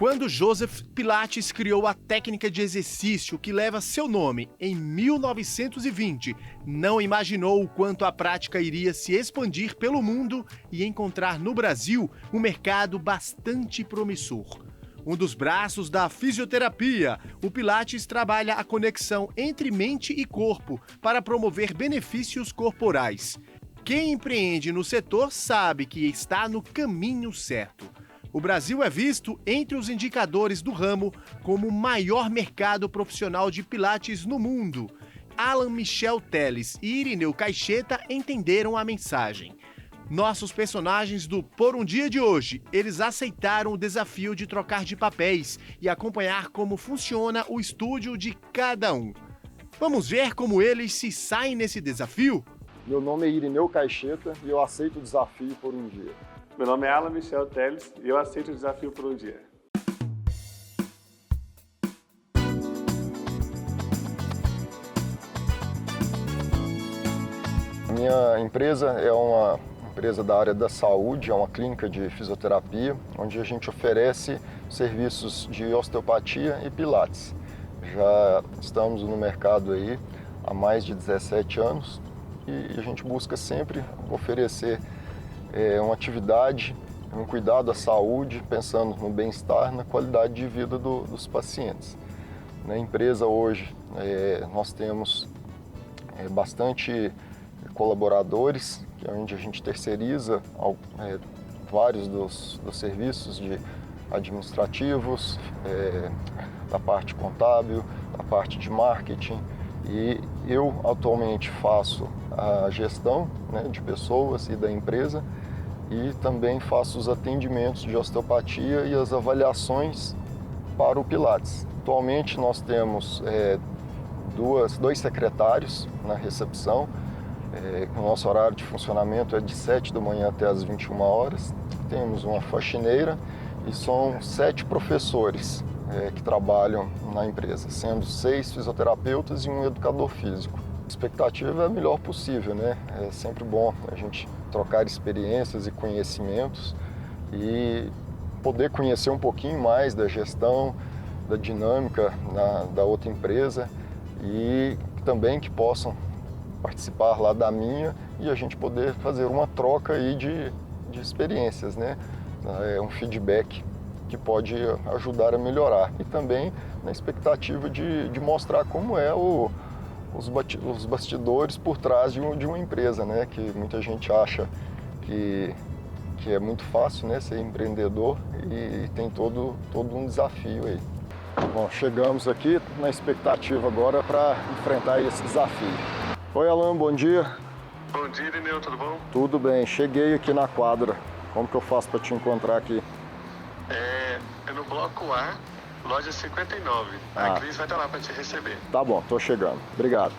Quando Joseph Pilates criou a técnica de exercício que leva seu nome em 1920, não imaginou o quanto a prática iria se expandir pelo mundo e encontrar no Brasil um mercado bastante promissor. Um dos braços da fisioterapia, o Pilates trabalha a conexão entre mente e corpo para promover benefícios corporais. Quem empreende no setor sabe que está no caminho certo. O Brasil é visto, entre os indicadores do ramo, como o maior mercado profissional de Pilates no mundo. Alan Michel Teles e Irineu Caixeta entenderam a mensagem. Nossos personagens do Por um Dia de hoje, eles aceitaram o desafio de trocar de papéis e acompanhar como funciona o estúdio de cada um. Vamos ver como eles se saem nesse desafio? Meu nome é Irineu Caixeta e eu aceito o desafio por um dia. Meu nome é Alan Michel Teles e eu aceito o desafio por um dia. Minha empresa é uma empresa da área da saúde, é uma clínica de fisioterapia, onde a gente oferece serviços de osteopatia e pilates. Já estamos no mercado aí há mais de 17 anos e a gente busca sempre oferecer uma atividade, um cuidado à saúde, pensando no bem-estar, na qualidade de vida dos pacientes. Na empresa hoje nós temos bastante colaboradores, onde a gente terceiriza vários dos serviços administrativos, da parte contábil, da parte de marketing. E eu atualmente faço a gestão, de pessoas e da empresa e também faço os atendimentos de osteopatia e as avaliações para o Pilates. Atualmente nós temos dois secretários na recepção. O nosso horário de funcionamento é de 7 da manhã até as 21 horas. Temos uma faxineira e são 7 professores que trabalham na empresa, sendo 6 fisioterapeutas e um educador físico. A expectativa é a melhor possível, né? É sempre bom a gente trocar experiências e conhecimentos e poder conhecer um pouquinho mais da gestão, da dinâmica da outra empresa e também que possam participar lá da minha e a gente poder fazer uma troca aí de experiências, né? É um feedback que pode ajudar a melhorar. E também na expectativa de mostrar como é os bastidores por trás de uma empresa, né? Que muita gente acha que é muito fácil, né, ser empreendedor e tem todo um desafio aí. Bom, chegamos aqui na expectativa agora para enfrentar esse desafio. Oi, Alan, bom dia. Bom dia, Irineu, tudo bom? Tudo bem, cheguei aqui na quadra. Como que eu faço para te encontrar aqui? É no bloco A, loja 59. A Cris vai estar lá para te receber. Tá bom, tô chegando. Obrigado.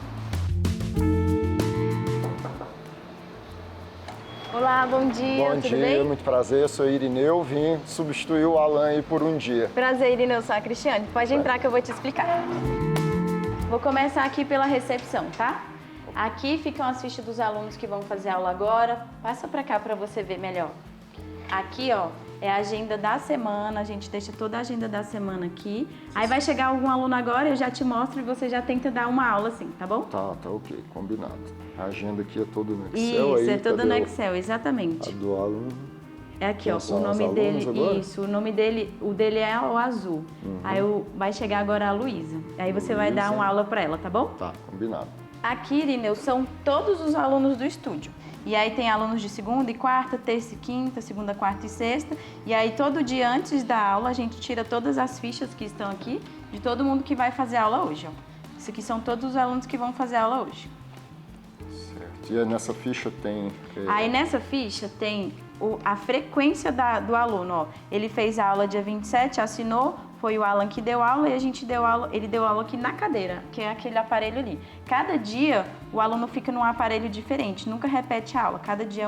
Olá, bom dia, tudo bem? Bom dia, muito prazer, eu sou Irineu, vim substituir o Alan aí por um dia. Prazer, Irineu, sou a Cristiane. Pode entrar que eu vou te explicar. Vou começar aqui pela recepção, tá? Aqui ficam as fichas dos alunos que vão fazer aula agora. Passa pra cá pra você ver melhor. Aqui, ó, é a agenda da semana, a gente deixa toda a agenda da semana aqui. Aí vai chegar algum aluno agora, eu já te mostro e você já tenta dar uma aula assim, tá bom? Tá ok, combinado. A agenda aqui é toda no Excel. Isso, aí, é toda no cadê Excel, exatamente. A do aluno. É aqui, ó, São o nome os dele, agora? isso, o nome dele, o dele é o azul. Aí vai chegar agora a Luísa. Aí você vai dar uma aula pra ela, tá bom? Tá, combinado. Aqui, Irineu, são todos os alunos do estúdio. E aí tem alunos de segunda e quarta, terça e quinta, segunda, quarta e sexta. E aí todo dia antes da aula a gente tira todas as fichas que estão aqui de todo mundo que vai fazer aula hoje, ó. Isso aqui são todos os alunos que vão fazer aula hoje. Certo. E aí nessa ficha tem... Aí nessa ficha tem a frequência do aluno, ó. Ele fez a aula dia 27, assinou, foi o Alan que deu aula e a gente deu aula, ele deu aula aqui na cadeira, que é aquele aparelho ali. Cada dia o aluno fica num aparelho diferente, nunca repete a aula, cada dia é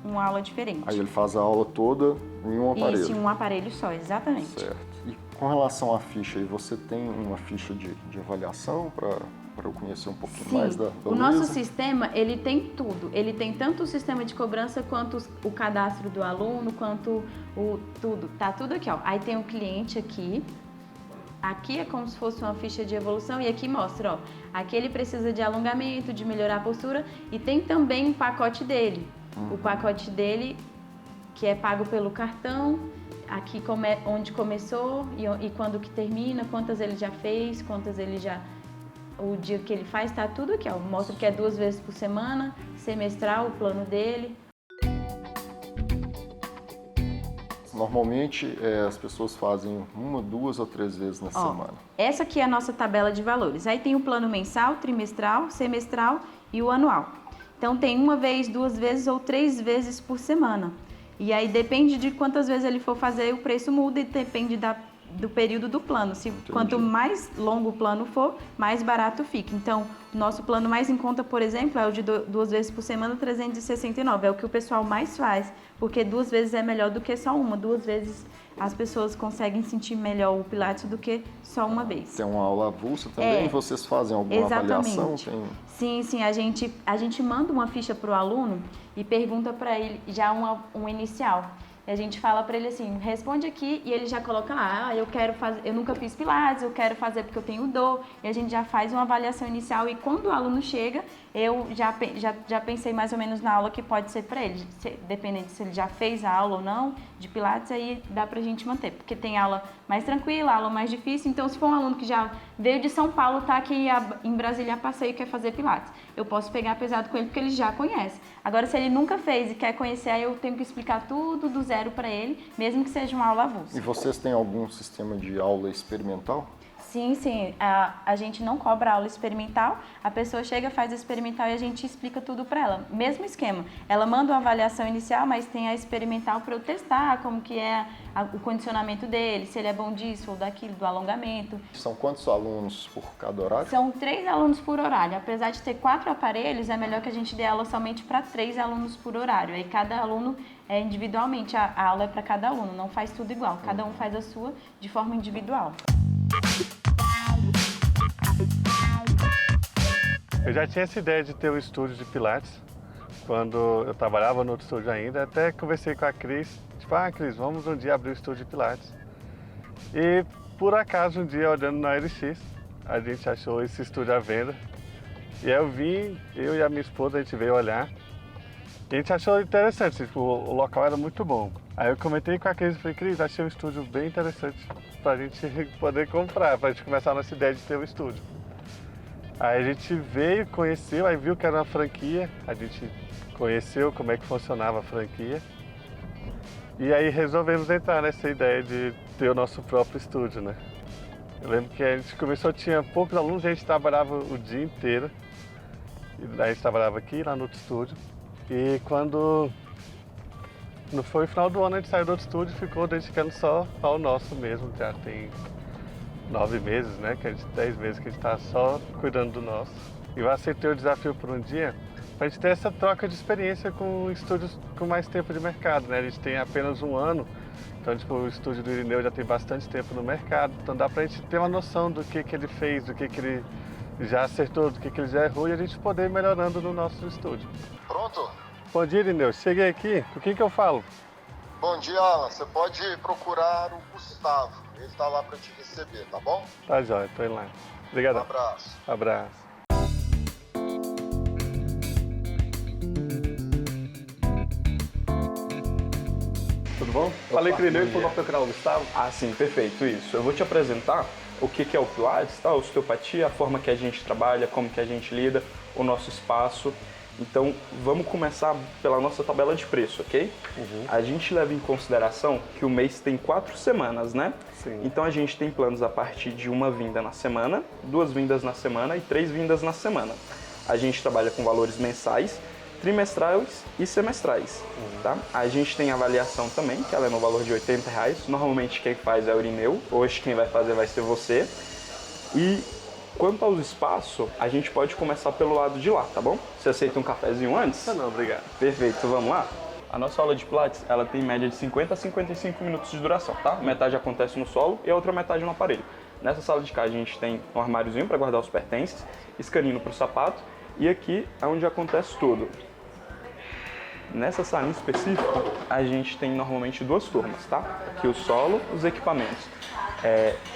uma aula diferente. Aí ele faz a aula toda em um aparelho. Isso, em um aparelho só, exatamente. Certo. E com relação à ficha, aí você tem uma ficha de avaliação para para eu conhecer um pouquinho Sim, mais da o Luísa. nosso sistema, ele tem tudo. Ele tem tanto o sistema de cobrança, quanto o cadastro do aluno, quanto o tudo. Tá tudo aqui, ó. Aí tem o cliente aqui. Aqui é como se fosse uma ficha de evolução e aqui mostra, ó. Aqui ele precisa de alongamento, de melhorar a postura e tem também um pacote dele. O pacote dele, que é pago pelo cartão, aqui onde começou e quando que termina, quantas ele já fez, quantas ele já... O dia que ele faz, tá tudo aqui, ó. Mostra que é 2 vezes por semana, semestral, o plano dele. Normalmente as pessoas fazem 1, 2 ou 3 vezes na semana. Essa aqui é a nossa tabela de valores. Aí tem o plano mensal, trimestral, semestral e o anual. Então tem 1 vez, 2 vezes ou 3 vezes por semana. E aí depende de quantas vezes ele for fazer, o preço muda e depende do período do plano. Quanto mais longo o plano for, mais barato fica. Então, o nosso plano mais em conta, por exemplo, é o de 2 vezes por semana, 369. É o que o pessoal mais faz, porque 2 vezes é melhor do que só uma. 2 vezes as pessoas conseguem sentir melhor o Pilates do que só uma vez. Tem uma aula avulsa também? Vocês fazem alguma avaliação? Sim. A gente manda uma ficha para o aluno e pergunta para ele já um inicial. E a gente fala para ele assim, responde aqui, e ele já coloca lá, eu quero fazer, eu nunca fiz Pilates, eu quero fazer porque eu tenho dor, e a gente já faz uma avaliação inicial, e quando o aluno chega, eu já pensei mais ou menos na aula que pode ser para ele, dependendo se ele já fez a aula ou não de Pilates, aí dá pra gente manter, porque tem aula mais tranquila, aula mais difícil, então se for um aluno que já veio de São Paulo, tá aqui em Brasília a passeio e quer fazer Pilates, eu posso pegar pesado com ele porque ele já conhece. Agora, se ele nunca fez e quer conhecer, aí eu tenho que explicar tudo do zero para ele, mesmo que seja uma aula avulsa. E vocês têm algum sistema de aula experimental? Sim. A gente não cobra aula experimental, a pessoa chega, faz a experimental e a gente explica tudo para ela. Mesmo esquema, ela manda uma avaliação inicial, mas tem a experimental para eu testar como que é o condicionamento dele, se ele é bom disso ou daquilo, do alongamento. São quantos alunos por cada horário? São 3 alunos por horário. Apesar de ter 4 aparelhos, é melhor que a gente dê aula somente para 3 alunos por horário. Aí cada aluno é individualmente, a aula é para cada aluno, não faz tudo igual. Cada um faz a sua de forma individual. Eu já tinha essa ideia de ter um estúdio de Pilates quando eu trabalhava no outro estúdio ainda. Até conversei com a Cris, tipo, Cris, vamos um dia abrir o estúdio de Pilates. E por acaso um dia olhando na LX, a gente achou esse estúdio à venda. E aí eu e a minha esposa, a gente veio olhar. E a gente achou interessante, tipo, o local era muito bom. Aí eu comentei com a Cris e falei, Cris, achei um estúdio bem interessante pra gente poder comprar, pra gente começar a nossa ideia de ter um estúdio. Aí a gente veio, conheceu, aí viu que era uma franquia, a gente conheceu como é que funcionava a franquia. E aí resolvemos entrar nessa ideia de ter o nosso próprio estúdio, né? Eu lembro que a gente começou, tinha poucos alunos, a gente trabalhava o dia inteiro. E daí a gente trabalhava aqui, lá no outro estúdio. E quando foi o final do ano, a gente saiu do outro estúdio e ficou dedicando só ao nosso mesmo. Já tem 9 meses, né? 10 meses que a gente está só cuidando do nosso. E eu aceitei o desafio por um dia para a gente ter essa troca de experiência com estúdios com mais tempo de mercado, né? A gente tem apenas 1 ano, então tipo, o estúdio do Irineu já tem bastante tempo no mercado, então dá para a gente ter uma noção do que ele fez, do que ele já acertou, do que ele já errou e a gente poder ir melhorando no nosso estúdio. Pronto? Bom dia, Irineu. Cheguei aqui, com quem que eu falo? Bom dia, Alan. Você pode procurar o Gustavo. Ele está lá para te receber, tá bom? Tá jóia, tô indo lá. Obrigado. Um abraço. Abraço. Tudo bom? Falei com o Irineu e falou para procurar o Gustavo. Ah, sim, perfeito, isso. Eu vou te apresentar o que é o Pilates, tá? A osteopatia, a forma que a gente trabalha, como que a gente lida, o nosso espaço. Então, vamos começar pela nossa tabela de preço, ok? A gente leva em consideração que o mês tem 4 semanas, né? Sim. Então, a gente tem planos a partir de 1 vinda na semana, 2 vindas na semana e 3 vindas na semana. A gente trabalha com valores mensais, trimestrais e semestrais, tá? A gente tem avaliação também, que ela é no valor de R$80. Normalmente, quem faz é o Irineu. Hoje, quem vai fazer vai ser você. E quanto ao espaço, a gente pode começar pelo lado de lá, tá bom? Você aceita um cafezinho antes? Não, obrigado. Perfeito, vamos lá? A nossa aula de Pilates, ela tem média de 50 a 55 minutos de duração, tá? Metade acontece no solo e a outra metade no aparelho. Nessa sala de cá a gente tem um armáriozinho para guardar os pertences, escanino para o sapato e aqui é onde acontece tudo. Nessa sala em específico, a gente tem normalmente 2 turmas, tá? Aqui o solo, os equipamentos.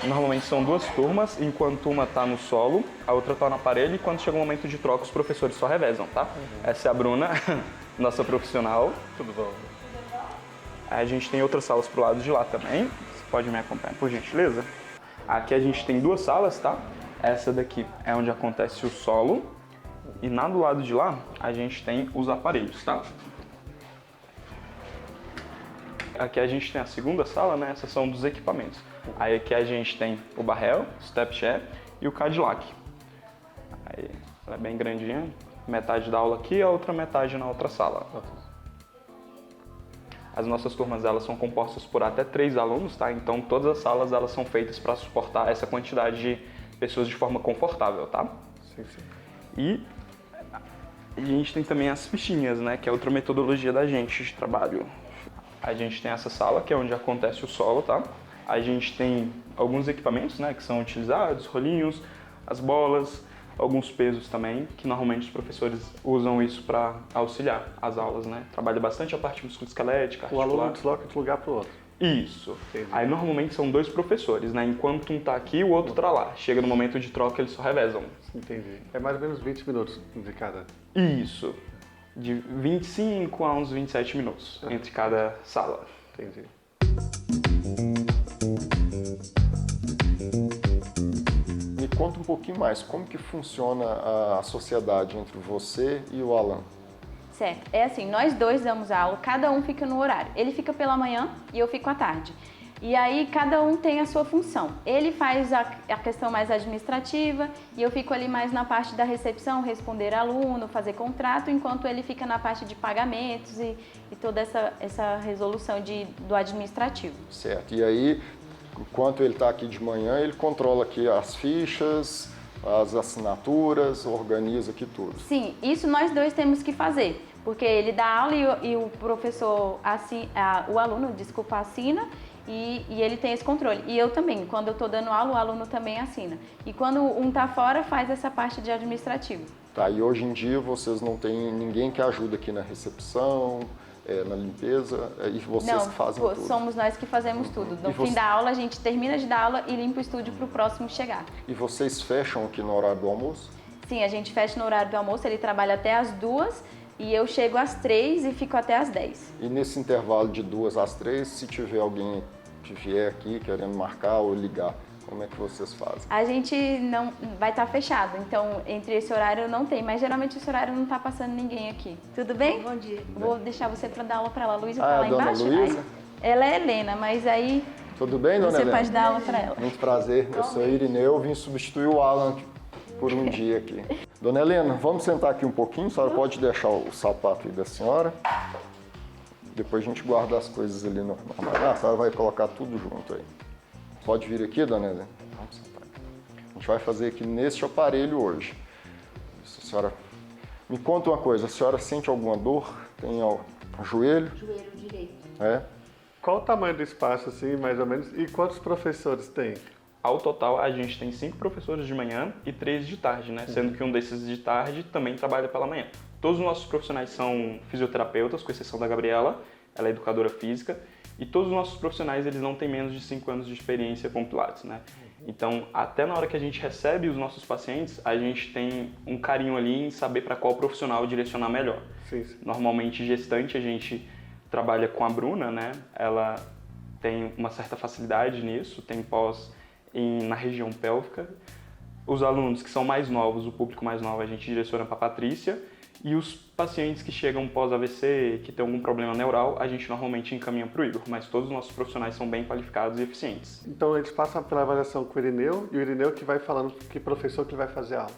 Normalmente são 2 turmas, enquanto uma está no solo, a outra está no aparelho, e quando chega o momento de troca, os professores só revezam, tá? Essa é a Bruna, nossa profissional. Tudo bom. A gente tem outras salas pro lado de lá também. Você pode me acompanhar, por gentileza? Aqui a gente tem 2 salas, tá? Essa daqui é onde acontece o solo. E do lado de lá, a gente tem os aparelhos, tá? Aqui a gente tem a segunda sala, né? Essas são dos equipamentos. Aí aqui a gente tem o Barrel, o Step Chair e o Cadillac. Aí ela é bem grandinha. Metade da aula aqui e a outra metade na outra sala. As nossas turmas elas são compostas por até 3 alunos, tá? Então todas as salas elas são feitas para suportar essa quantidade de pessoas de forma confortável, tá? Sim, sim. E a gente tem também as fichinhas, né? Que é outra metodologia da gente de trabalho. A gente tem essa sala, que é onde acontece o solo, tá? A gente tem alguns equipamentos, né? Que são utilizados, rolinhos, as bolas, alguns pesos também, que normalmente os professores usam isso para auxiliar as aulas, né? Trabalha bastante a parte musculoesquelética, O articular. aluno desloca de um lugar para o outro. Isso. Entendi. Aí normalmente são 2 professores, né? Enquanto um tá aqui, o outro tá lá. Chega no momento de troca, eles só revezam. Entendi. É mais ou menos 20 minutos de cada. Isso. De 25 a uns 27 minutos entre cada sala. Entendi. Me conta um pouquinho mais, como que funciona a sociedade entre você e o Alan? Certo. É assim, nós 2 damos aula, cada um fica no horário. Ele fica pela manhã e eu fico à tarde. E aí cada um tem a sua função. Ele faz a questão mais administrativa e eu fico ali mais na parte da recepção, responder aluno, fazer contrato, enquanto ele fica na parte de pagamentos e toda essa resolução do administrativo. Certo. E aí, enquanto ele está aqui de manhã, ele controla aqui as fichas, as assinaturas, organiza aqui tudo. Sim, isso nós 2 temos que fazer, porque ele dá aula e o professor, o aluno, assina. E ele tem esse controle. E eu também, quando eu estou dando aula, o aluno também assina. E quando um está fora, faz essa parte de administrativo. Tá, e hoje em dia vocês não têm ninguém que ajuda aqui na recepção, na limpeza, e vocês que fazem tudo? Não, somos nós que fazemos tudo. No fim da aula, a gente termina de dar aula e limpa o estúdio para o próximo chegar. E vocês fecham aqui no horário do almoço? Sim, a gente fecha no horário do almoço, ele trabalha até as 2 e eu chego às 3 e fico até às 10. E nesse intervalo de 2 às 3, se tiver alguém que vier aqui querendo marcar ou ligar, como é que vocês fazem? A gente não vai estar fechado, então entre esse horário não tem, mas geralmente esse horário não está passando ninguém aqui. Tudo bem? Bom dia. Vou deixar você para dar aula para ela. A Luísa está lá dona embaixo. Luísa? Aí, ela é Helena, mas aí Tudo bem, dona você Helena? pode dar aula para ela. Muito prazer, eu sou Irineu, vim substituir o Alan por um dia aqui. Dona Helena, vamos sentar aqui um pouquinho, a senhora pode deixar o sapato aí da senhora. Depois a gente guarda as coisas ali no armário. A senhora vai colocar tudo junto aí. Pode vir aqui, dona Helena? Vamos sentar aqui. A gente vai fazer aqui neste aparelho hoje. A senhora... Me conta uma coisa, a senhora sente alguma dor? Tem o joelho? Joelho direito. É? Qual o tamanho do espaço, assim, mais ou menos? E quantos professores tem? Ao total, a gente tem 5 professores de manhã e 3 de tarde, né? Sendo que um desses de tarde também trabalha pela manhã. Todos os nossos profissionais são fisioterapeutas, com exceção da Gabriela, ela é educadora física, e todos os nossos profissionais eles não têm menos de 5 anos de experiência com Pilates, né? Então, até na hora que a gente recebe os nossos pacientes, a gente tem um carinho ali em saber para qual profissional direcionar melhor. Sim, sim. Normalmente, gestante, a gente trabalha com a Bruna, né? Ela tem uma certa facilidade nisso, tem pós na região pélvica. Os alunos que são mais novos, o público mais novo, a gente direciona para a Patrícia. E os pacientes que chegam pós-AVC, que tem algum problema neural, a gente normalmente encaminha para o Igor, mas todos os nossos profissionais são bem qualificados e eficientes. Então eles passam pela avaliação com o Irineu e o Irineu que vai falando que professor que ele vai fazer a aula.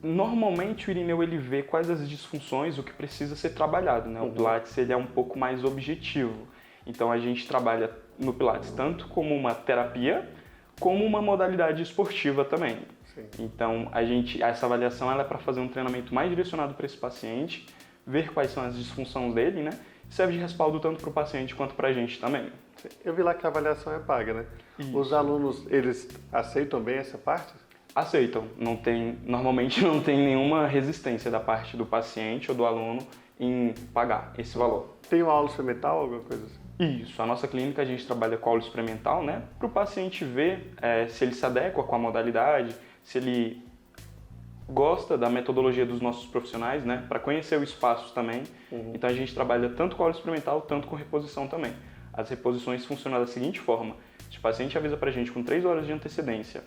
Normalmente o Irineu ele vê quais as disfunções, o que precisa ser trabalhado, né? O Pilates ele é um pouco mais objetivo, então a gente trabalha no Pilates tanto como uma terapia, como uma modalidade esportiva também. Sim. Então, essa avaliação ela é para fazer um treinamento mais direcionado para esse paciente, ver quais são as disfunções dele, né? Serve de respaldo tanto para o paciente quanto para a gente também. Eu vi lá que a avaliação é paga, né? Isso. Os alunos, eles aceitam bem essa parte? Aceitam. Normalmente não tem nenhuma resistência da parte do paciente ou do aluno em pagar esse valor. Tem uma aula experimental, alguma coisa assim? Isso, a nossa clínica a gente trabalha com aula experimental, né? Para o paciente ver se ele se adequa com a modalidade, se ele gosta da metodologia dos nossos profissionais, né? Para conhecer o espaço também. Então a gente trabalha tanto com aula experimental, tanto com reposição também. As reposições funcionam da seguinte forma: se o paciente avisa para a gente com 3 horas de antecedência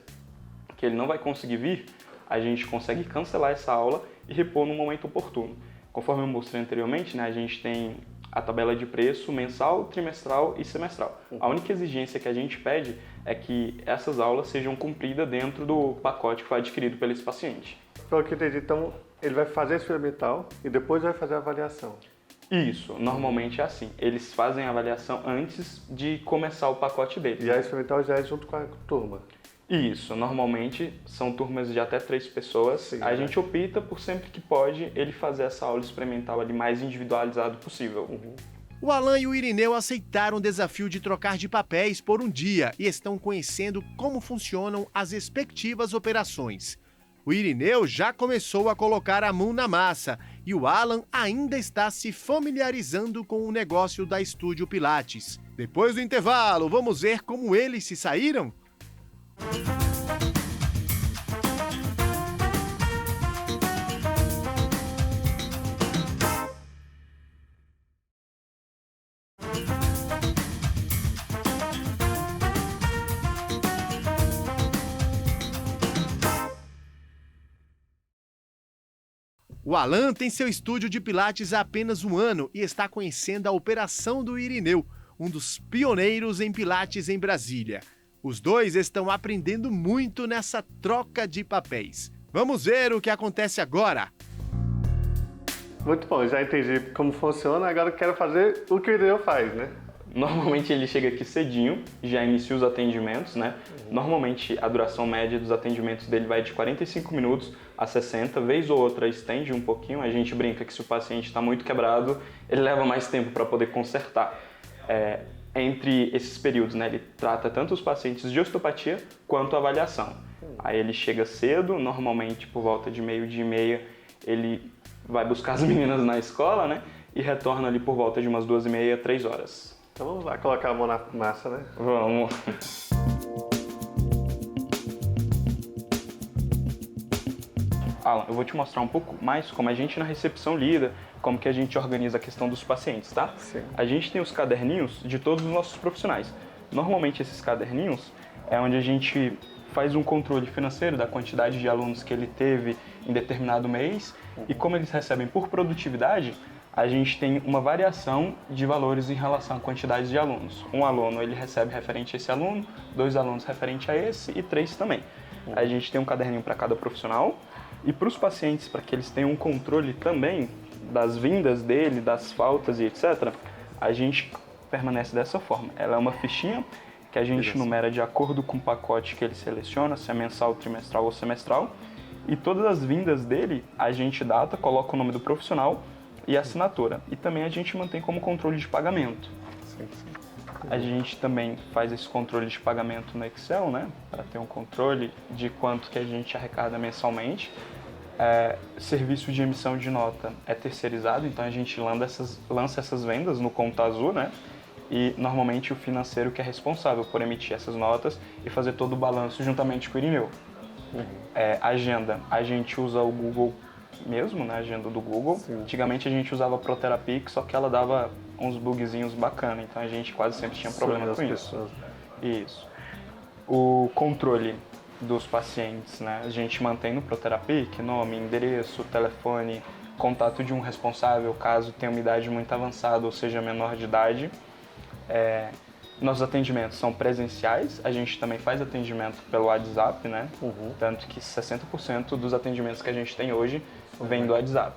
que ele não vai conseguir vir, a gente consegue cancelar essa aula e repor no momento oportuno. Conforme eu mostrei anteriormente, né, a gente tem a tabela de preço mensal, trimestral e semestral. A única exigência que a gente pede é que essas aulas sejam cumpridas dentro do pacote que foi adquirido pelo esse paciente. Pelo que eu entendi, então ele vai fazer a experimental e depois vai fazer a avaliação. Isso, normalmente é assim. Eles fazem a avaliação antes de começar o pacote deles. E a experimental já é junto com a turma. Isso, normalmente são turmas de até 3 pessoas. Sim, a gente opta por sempre que pode ele fazer essa aula experimental ali mais individualizado possível. O Alan e o Irineu aceitaram o desafio de trocar de papéis por um dia e estão conhecendo como funcionam as respectivas operações. O Irineu já começou a colocar a mão na massa e o Alan ainda está se familiarizando com o negócio da Estúdio Pilates. Depois do intervalo, vamos ver como eles se saíram? O Alan tem seu estúdio de Pilates há apenas um ano e está conhecendo a operação do Irineu, um dos pioneiros em Pilates em Brasília. Os dois estão aprendendo muito nessa troca de papéis. Vamos ver o que acontece agora. Muito bom, já entendi como funciona, agora eu quero fazer o que o Irineu faz, né? Normalmente ele chega aqui cedinho, já inicia os atendimentos, né? Normalmente a duração média dos atendimentos dele vai de 45 minutos a 60, vez ou outra estende um pouquinho. A gente brinca que se o paciente está muito quebrado, ele leva mais tempo para poder consertar. Entre esses períodos, né, ele trata tanto os pacientes de osteopatia quanto a avaliação. Aí ele chega cedo, normalmente por volta de 12h30 ele vai buscar as meninas na escola, né, e retorna ali por volta de umas 2h30, 3 horas. Então vamos lá colocar a mão na massa, né? Vamos. Alan, eu vou te mostrar um pouco mais como a gente na recepção lida, como que a gente organiza a questão dos pacientes, tá? Sim. A gente tem os caderninhos de todos os nossos profissionais. Normalmente esses caderninhos é onde a gente faz um controle financeiro da quantidade de alunos que ele teve em determinado mês e como eles recebem por produtividade, a gente tem uma variação de valores em relação à quantidade de alunos. Um aluno ele recebe referente a esse aluno, 2 alunos referente a esse e 3 também. A gente tem um caderninho para cada profissional. E para os pacientes, para que eles tenham um controle também das vindas dele, das faltas e etc., a gente permanece dessa forma. Ela é uma fichinha que a gente numera de acordo com o pacote que ele seleciona, se é mensal, trimestral ou semestral. E todas as vindas dele, a gente data, coloca o nome do profissional e a assinatura. E também a gente mantém como controle de pagamento. A gente também faz esse controle de pagamento no Excel, né? Para ter um controle de quanto que a gente arrecada mensalmente. Serviço de emissão de nota é terceirizado, então a gente lança essas vendas no Conta Azul, né? E normalmente o financeiro que é responsável por emitir essas notas e fazer todo o balanço juntamente com o Irineu. Agenda, a gente usa o Google mesmo, né? A agenda do Google. Sim. Antigamente a gente usava a ProTherapy, só que ela dava uns bugzinhos bacanas, então a gente quase sempre tinha problema com isso. Isso. O controle dos pacientes, né? A gente mantém no ProTherapy, nome, endereço, telefone, contato de um responsável, caso tenha uma idade muito avançada ou seja menor de idade. Nossos atendimentos são presenciais, a gente também faz atendimento pelo WhatsApp, né? Tanto que 60% dos atendimentos que a gente tem hoje vem do WhatsApp.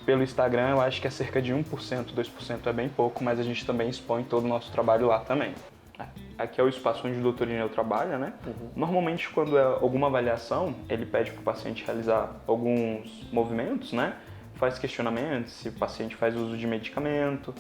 Pelo Instagram, eu acho que é cerca de 1%, 2% é bem pouco, mas a gente também expõe todo o nosso trabalho lá também. Aqui é o espaço onde o Dr. Irineu trabalha, né? Normalmente, quando é alguma avaliação, ele pede para o paciente realizar alguns movimentos, né? Faz questionamentos, se o paciente faz uso de medicamento,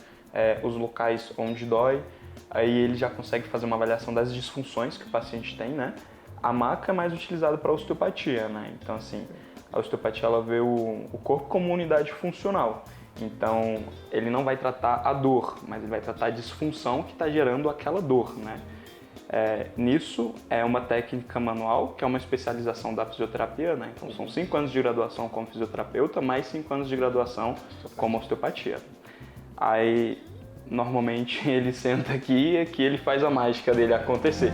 os locais onde dói. Aí ele já consegue fazer uma avaliação das disfunções que o paciente tem, né? A maca é mais utilizada para osteopatia, né? Então, assim, a osteopatia ela vê o corpo como uma unidade funcional. Então, ele não vai tratar a dor, mas ele vai tratar a disfunção que está gerando aquela dor, né? Nisso, é uma técnica manual, que é uma especialização da fisioterapia, né? Então, são 5 anos de graduação como fisioterapeuta, mais 5 anos de graduação como osteopatia. Aí, normalmente, ele senta aqui e aqui ele faz a mágica dele acontecer.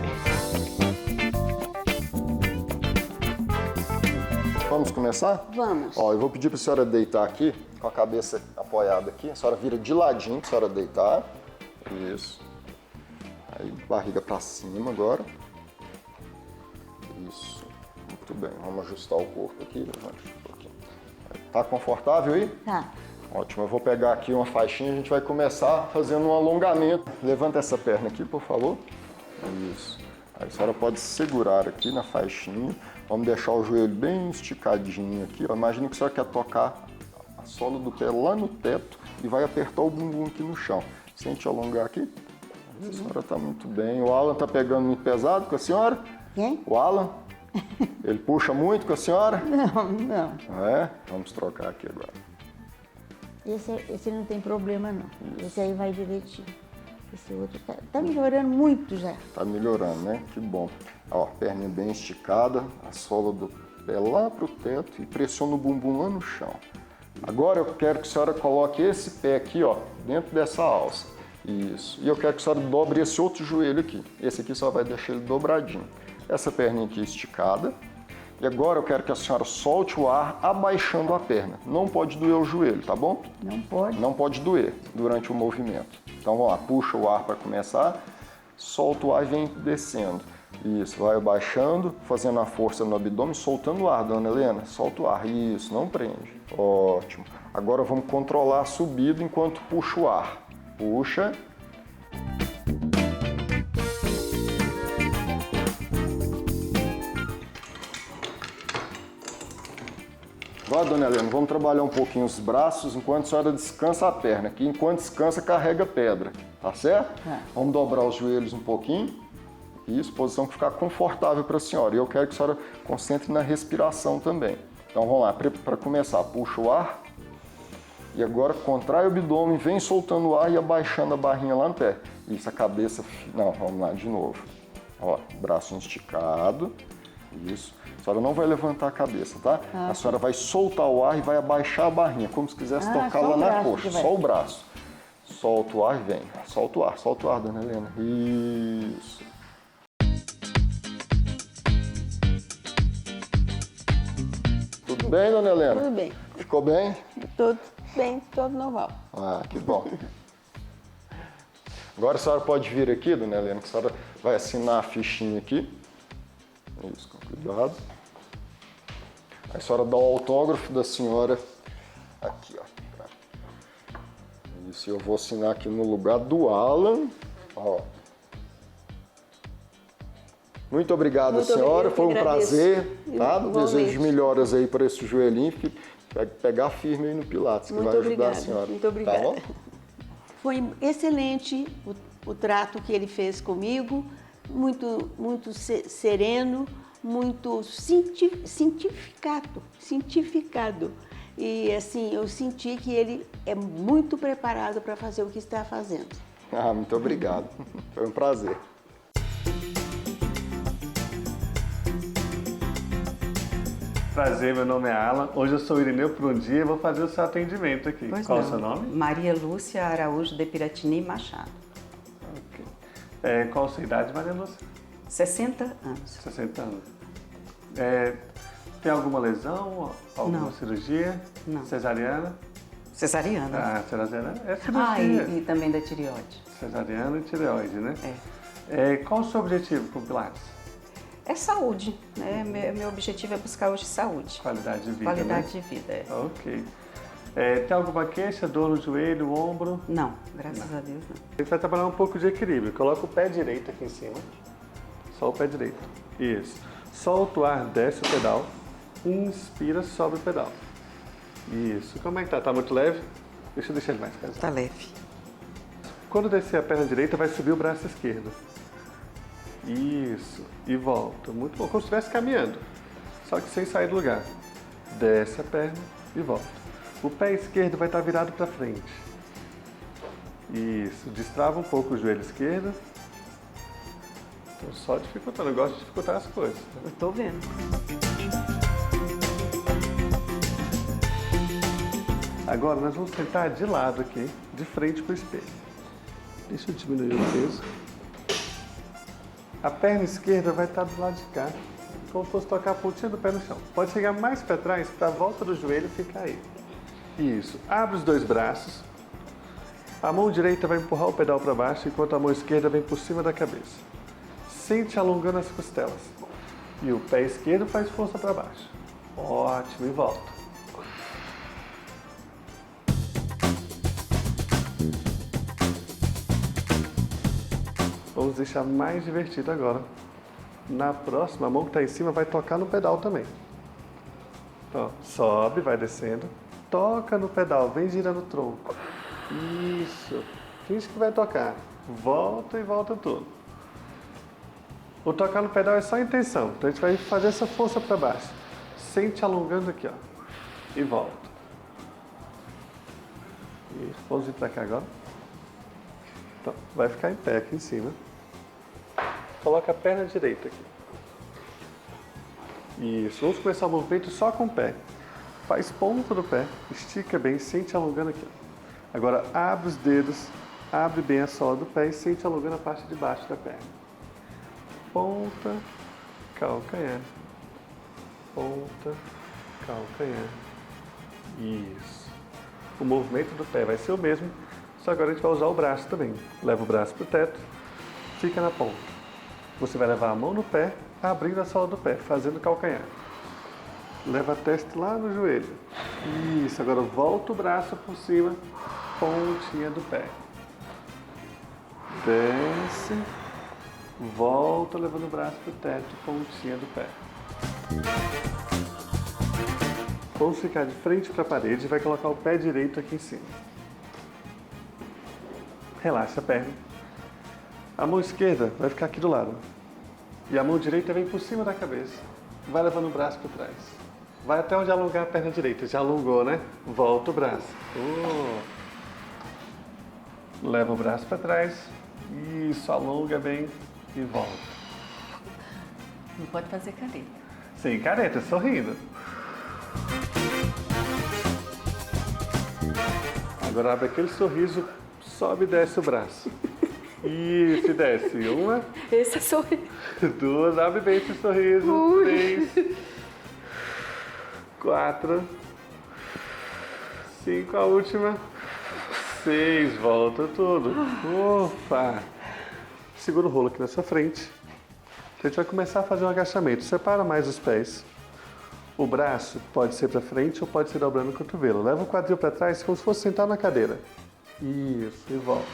Vamos começar? Vamos. Ó, eu vou pedir para a senhora deitar aqui, com a cabeça apoiada aqui. A senhora vira de ladinho para a senhora deitar. Isso. Aí, barriga para cima agora. Isso. Muito bem. Vamos ajustar o corpo aqui. Levante um pouquinho. Tá confortável aí? Tá. Ótimo. Eu vou pegar aqui uma faixinha e a gente vai começar fazendo um alongamento. Levanta essa perna aqui, por favor. Isso. Aí a senhora pode segurar aqui na faixinha. Vamos deixar o joelho bem esticadinho aqui. Ó. Imagina que a senhora quer tocar a sola do pé lá no teto e vai apertar o bumbum aqui no chão. Sente alongar aqui? A senhora está muito bem. O Alan está pegando muito pesado com a senhora? Quem? O Alan? Ele puxa muito com a senhora? Não. É? Vamos trocar aqui agora. Esse não tem problema, não. Esse aí vai direitinho. Esse outro tá melhorando muito já. Tá melhorando, né? Que bom. Ó, perninha bem esticada, a sola do pé lá pro teto e pressiona o bumbum lá no chão. Agora eu quero que a senhora coloque esse pé aqui, ó, dentro dessa alça. Isso. E eu quero que a senhora dobre esse outro joelho aqui. Esse aqui só vai deixar ele dobradinho. Essa perninha aqui esticada. E agora eu quero que a senhora solte o ar abaixando a perna. Não pode doer o joelho, tá bom? Não pode. Não pode doer durante o movimento. Então vamos lá, puxa o ar para começar, solta o ar e vem descendo. Isso, vai abaixando, fazendo a força no abdômen, soltando o ar, dona Helena. Solta o ar, isso, não prende. Ótimo. Agora vamos controlar a subida enquanto puxa o ar. Puxa. Agora, dona Helena, vamos trabalhar um pouquinho os braços enquanto a senhora descansa a perna. Aqui, enquanto descansa, carrega a pedra. Tá certo? Vamos dobrar os joelhos um pouquinho. Isso, posição que ficar confortável para a senhora. E eu quero que a senhora concentre na respiração também. Então, vamos lá. Para começar, puxa o ar. E agora, contrai o abdômen, vem soltando o ar e abaixando a barrinha lá no pé. Isso, a cabeça... Não, vamos lá de novo. Ó, braço esticado. Isso. A senhora não vai levantar a cabeça, tá? A senhora vai soltar o ar e vai abaixar a barrinha, como se quisesse tocar lá na coxa. Só o braço. Solta o ar e vem. Solta o ar, dona Helena. Isso. Tudo bem, dona Helena? Tudo bem. Ficou bem? Tudo bem, todo normal. Ah, que bom. Agora a senhora pode vir aqui, dona Helena, que a senhora vai assinar a fichinha aqui. Isso, com cuidado. Aí a senhora dá o autógrafo da senhora aqui, ó. Isso, eu vou assinar aqui no lugar do Alan. Ó. Muito obrigado, senhora. Foi um prazer, tá? Desejo melhoras aí para esse joelhinho. Pegar firme aí no Pilates, que vai ajudar a senhora. Muito obrigada. Tá bom? Foi excelente o trato que ele fez comigo, muito sereno, muito cientificado. E assim, eu senti que ele é muito preparado para fazer o que está fazendo. Ah, muito obrigado. Foi um prazer. Prazer, meu nome é Alan. Hoje eu sou o Irineu por um dia e vou fazer o seu atendimento aqui. Pois Qual não. é o seu nome? Maria Lúcia Araújo de Piratini Machado. Ok. Qual a sua idade, Maria Lúcia? 60 anos. 60 anos. Tem alguma lesão? Alguma Não. cirurgia? Não. Cesariana? Cesariana. Ah, cesariana é cirurgia. E também da tireoide. Cesariana e tireoide, né? É. Qual o seu objetivo com o Pilates? É saúde, né? Meu objetivo é buscar hoje saúde. Qualidade de vida, Qualidade né? de vida, é. Ok. Tem alguma queixa, dor no joelho, ombro? Não, graças a Deus não. A gente vai trabalhar um pouco de equilíbrio. Coloca o pé direito aqui em cima. Só o pé direito. Isso. Solta o ar, desce o pedal. Inspira, sobe o pedal. Isso. Como é que tá? Tá muito leve? Deixa eu deixar ele mais pesado. Tá leve. Quando descer a perna direita, vai subir o braço esquerdo. Isso, e volta. Muito bom, como se estivesse caminhando, só que sem sair do lugar. Desce a perna e volta. O pé esquerdo vai estar virado para frente. Isso, destrava um pouco o joelho esquerdo. Então, só dificultando, eu gosto de dificultar as coisas. Tá? Eu tô vendo. Agora nós vamos sentar de lado aqui, de frente para o espelho. Deixa eu diminuir o peso. A perna esquerda vai estar do lado de cá, como se fosse tocar a pontinha do pé no chão. Pode chegar mais para trás, para a volta do joelho ficar aí. Isso. Abre os dois braços. A mão direita vai empurrar o pedal para baixo, enquanto a mão esquerda vem por cima da cabeça. Sente alongando as costelas. E o pé esquerdo faz força para baixo. Ótimo, e volta. Vamos deixar mais divertido agora. Na próxima, a mão que está em cima vai tocar no pedal também. Então, sobe, vai descendo, toca no pedal, vem girando o tronco. Isso. Finge que vai tocar. Volta e volta tudo. O tocar no pedal é só a intenção. Então a gente vai fazer essa força para baixo. Sente alongando aqui, ó. E volta. Isso. Vamos vir para cá agora. Então, vai ficar em pé aqui em cima. Coloca a perna direita aqui. Isso. Vamos começar o movimento só com o pé. Faz ponta do pé. Estica bem, sente alongando aqui. Agora abre os dedos, abre bem a sola do pé e sente alongando a parte de baixo da perna. Ponta, calcanhar. Ponta, calcanhar. Isso. O movimento do pé vai ser o mesmo, só agora a gente vai usar o braço também. Leva o braço para o teto, fica na ponta. Você vai levar a mão no pé, abrindo a sola do pé, fazendo calcanhar. Leva a testa lá no joelho. Isso, agora volta o braço por cima, pontinha do pé. Desce, volta levando o braço para o teto, pontinha do pé. Vamos ficar de frente para a parede e vai colocar o pé direito aqui em cima. Relaxa a perna. A mão esquerda vai ficar aqui do lado. E a mão direita vem por cima da cabeça. Vai levando o braço para trás. Vai até onde alongar a perna direita. Já alongou, né? Volta o braço. Leva o braço para trás. Isso, alonga bem e volta. Não pode fazer careta. Sem careta, sorrindo. Agora abre aquele sorriso, sobe e desce o braço. Isso, e desce. Uma. Esse é sorriso. Duas, abre bem esse sorriso. 3, 4, 5, a última. 6, volta tudo. Opa! Segura o rolo aqui na sua frente. A gente vai começar a fazer um agachamento. Separa mais os pés. O braço pode ser para frente ou pode ser dobrando o cotovelo. Leva o quadril para trás como se fosse sentar na cadeira. Isso, e volta.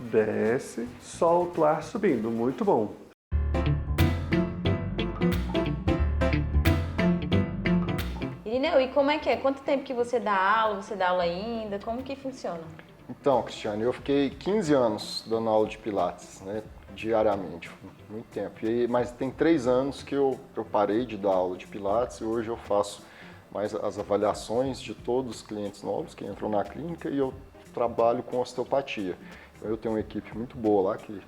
Desce, solta o ar subindo. Muito bom. Irineu, e como é que é? Quanto tempo que você dá aula? Você dá aula ainda? Como que funciona? Então, Cristiane, eu fiquei 15 anos dando aula de Pilates, né, diariamente, muito tempo. Mas tem 3 anos que eu parei de dar aula de Pilates e hoje eu faço mais as avaliações de todos os clientes novos que entram na clínica e eu trabalho com osteopatia. Eu tenho uma equipe muito boa lá que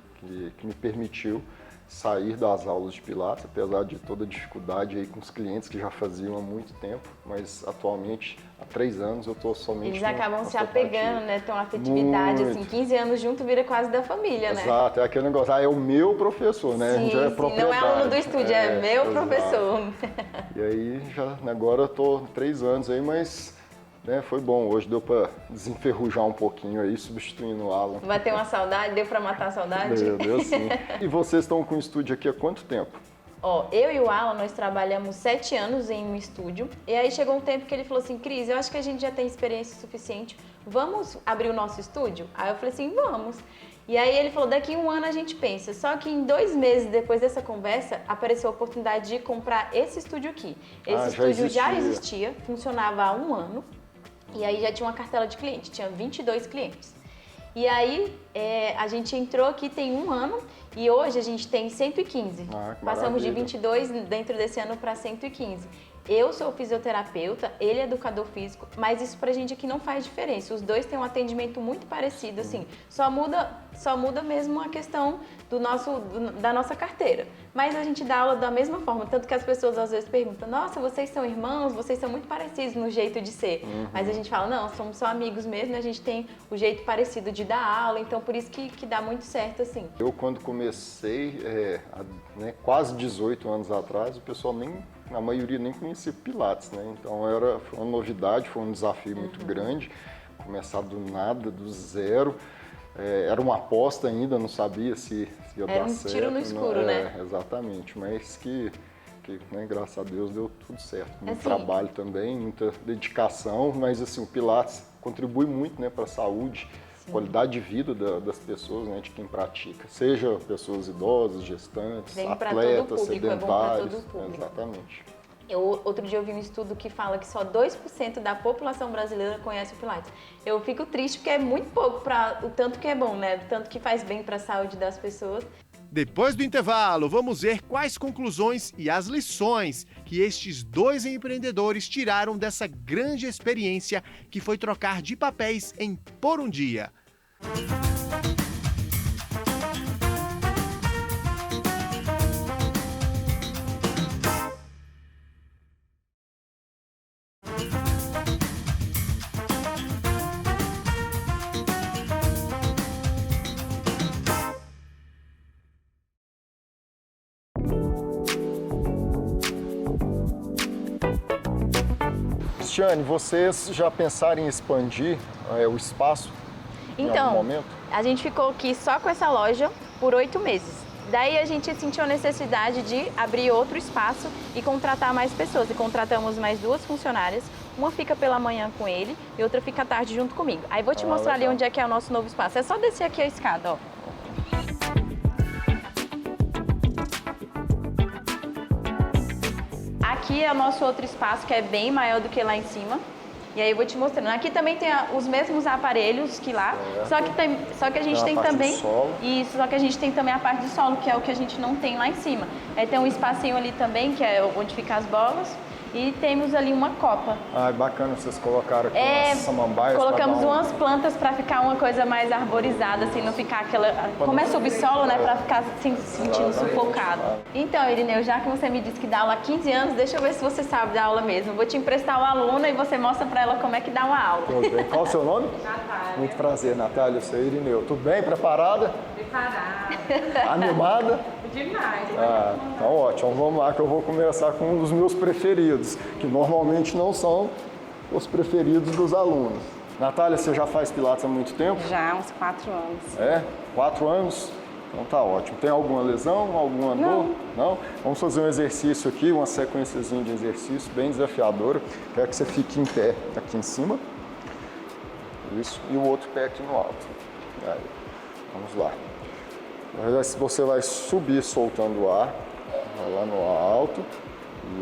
me permitiu sair das aulas de Pilates, apesar de toda a dificuldade aí com os clientes que já faziam há muito tempo, mas atualmente, há 3 anos, eu estou somente Eles acabam se apegando, né? Tem uma afetividade, muito. Assim, 15 anos junto vira quase da família, né? Exato, é aquele negócio, é o meu professor, né? Sim, a gente já é sim, propriedade. não é aluno do estúdio, é meu exato. professor. E aí, agora eu tô 3 anos aí, mas né, foi bom. Hoje deu para desenferrujar um pouquinho aí, substituindo o Alan. Vai ter uma saudade? Deu para matar a saudade? Deu sim. E vocês estão com o estúdio aqui há quanto tempo? Ó, eu e o Alan, nós trabalhamos 7 anos em um estúdio. E aí chegou um tempo que ele falou assim, Cris, eu acho que a gente já tem experiência suficiente. Vamos abrir o nosso estúdio? Aí eu falei assim, vamos. E aí ele falou, daqui a 1 ano a gente pensa. Só que em 2 meses depois dessa conversa, apareceu a oportunidade de comprar esse estúdio aqui. Esse estúdio já existia, funcionava há 1 ano. E aí já tinha uma cartela de cliente, tinha 22 clientes. E aí a gente entrou aqui tem 1 ano e hoje a gente tem 115. Passamos de 22 dentro desse ano para 115. Eu sou fisioterapeuta, ele é educador físico, mas isso pra gente aqui não faz diferença. Os dois têm um atendimento muito parecido, assim. Só muda mesmo a questão da nossa carteira. Mas a gente dá aula da mesma forma, tanto que as pessoas às vezes perguntam: nossa, vocês são irmãos, vocês são muito parecidos no jeito de ser. Mas a gente fala: não, somos só amigos mesmo, e a gente tem o jeito parecido de dar aula, então por isso que dá muito certo, assim. Eu, quando comecei, quase 18 anos atrás, o pessoal a maioria nem conhecia Pilates, né? Então foi uma novidade, foi um desafio muito grande, começar do nada, do zero. Era uma aposta ainda, não sabia se ia dar certo. Era um tiro no escuro, né? Exatamente, mas que graças a Deus deu tudo certo. Muito assim, trabalho também, muita dedicação, mas assim, o Pilates contribui muito, né, para a saúde, qualidade de vida das pessoas, né, de quem pratica. Seja pessoas idosas, gestantes, atletas, sedentários. Exatamente. Outro dia eu vi um estudo que fala que só 2% da população brasileira conhece o Pilates. Eu fico triste porque é muito pouco para o tanto que é bom, né? O tanto que faz bem para a saúde das pessoas. Depois do intervalo, vamos ver quais conclusões e as lições que estes 2 empreendedores tiraram dessa grande experiência que foi trocar de papéis em Por um Dia. Cristiane, vocês já pensaram em expandir o espaço em algum momento? A gente ficou aqui só com essa loja por 8 meses. Daí a gente sentiu a necessidade de abrir outro espaço e contratar mais pessoas. E contratamos mais 2 funcionárias. Uma fica pela manhã com ele e outra fica à tarde junto comigo. Aí vou te mostrar ali onde é que é o nosso novo espaço. É só descer aqui a escada, ó. Aqui é o nosso outro espaço, que é bem maior do que lá em cima. E aí eu vou te mostrando. Aqui também tem os mesmos aparelhos que lá, só que a gente tem também isso, só que a gente tem também a parte de solo, que é o que a gente não tem lá em cima. Aí tem um espacinho ali também, que é onde ficam as bolas. E temos ali uma copa. Ah, bacana, vocês colocaram aqui umas samambaias. Colocamos umas plantas para ficar uma coisa mais arborizada, assim, não ficar aquela... Como é subsolo, né, para ficar se sentindo sufocado. Então, Irineu, já que você me disse que dá aula há 15 anos, deixa eu ver se você sabe dar aula mesmo. Vou te emprestar uma aluna e você mostra para ela como é que dá uma aula. Tudo bem. Qual o seu nome? Natália. Muito prazer, Natália. Eu sou Irineu. Tudo bem? Preparada? Preparada. Animada? Demais. Então ótimo. Vamos lá que eu vou começar com um dos meus preferidos, que normalmente não são os preferidos dos alunos. Natália, você já faz Pilates há muito tempo? Já, uns 4 anos. É? 4 anos? Então tá ótimo. Tem alguma lesão, alguma dor? Não? Vamos fazer um exercício aqui, uma sequenciazinha de exercício bem desafiadora. Quero que você fique em pé aqui em cima. Isso. E o outro pé aqui no alto. Aí. Vamos lá. Você vai subir soltando o ar, vai lá no alto,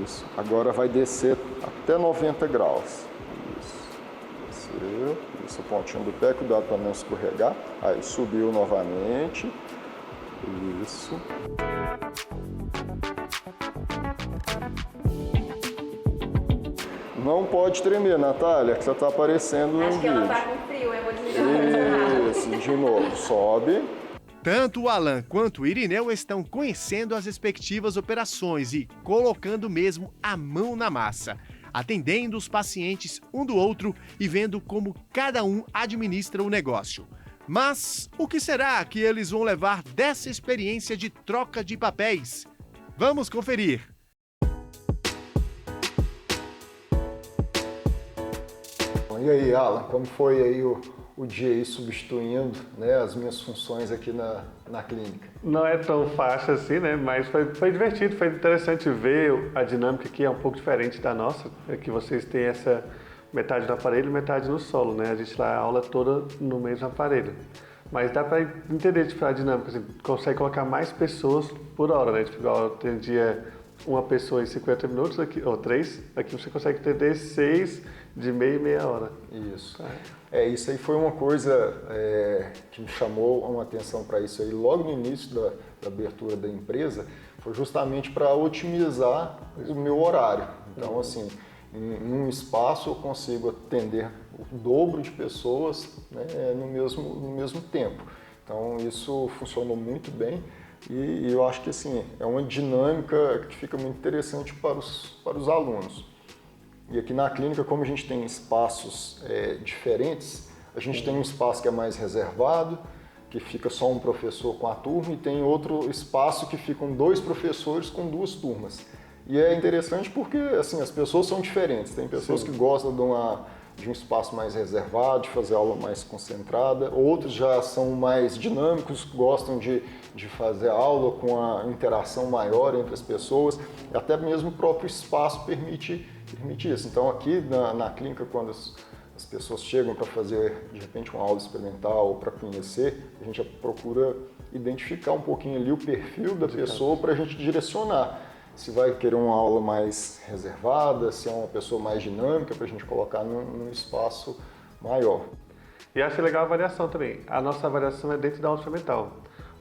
isso. Agora vai descer até 90 graus, isso. Desceu, isso, o pontinho do pé, cuidado para não escorregar. Aí subiu novamente, isso. Não pode tremer, Natália, que você está aparecendo no vídeo. Acho que ela está com frio, eu vou desligar. Isso, de novo, sobe. Tanto o Alan quanto o Irineu estão conhecendo as respectivas operações e colocando mesmo a mão na massa, atendendo os pacientes um do outro e vendo como cada um administra o negócio. Mas o que será que eles vão levar dessa experiência de troca de papéis? Vamos conferir! E aí, Alan, como foi aí o dia aí substituindo, né, as minhas funções aqui na clínica? Não é tão fácil assim, né? Mas foi divertido, foi interessante ver a dinâmica aqui é um pouco diferente da nossa, é que vocês têm essa metade no aparelho e metade no solo, né? A gente lá a aula toda no mesmo aparelho. Mas dá para entender tipo, a dinâmica, assim, consegue colocar mais pessoas por hora, né? Tipo, igual tem dia uma pessoa em 50 minutos, aqui, ou 3, aqui você consegue atender 6 de meia e meia hora. Isso. Isso aí foi uma coisa que me chamou uma atenção para isso aí logo no início da abertura da empresa, foi justamente para otimizar o meu horário. Então, assim, em um espaço eu consigo atender o dobro de pessoas, né, no mesmo tempo. Então, isso funcionou muito bem e eu acho que, assim, é uma dinâmica que fica muito interessante para os alunos. E aqui na clínica, como a gente tem espaços diferentes, a gente tem um espaço que é mais reservado, que fica só um professor com a turma, e tem outro espaço que ficam 2 professores com 2 turmas. E é interessante porque assim, as pessoas são diferentes. Tem pessoas que gostam de um espaço mais reservado, de fazer aula mais concentrada. Outros já são mais dinâmicos, gostam de fazer aula com a interação maior entre as pessoas. Até mesmo o próprio espaço permite isso. Então aqui na clínica, quando as pessoas chegam para fazer, de repente, uma aula experimental ou para conhecer, a gente procura identificar um pouquinho ali o perfil da pessoa para a gente direcionar. Se vai querer uma aula mais reservada, se é uma pessoa mais dinâmica, para a gente colocar num espaço maior. E acho legal a avaliação também. A nossa avaliação é dentro da aula experimental.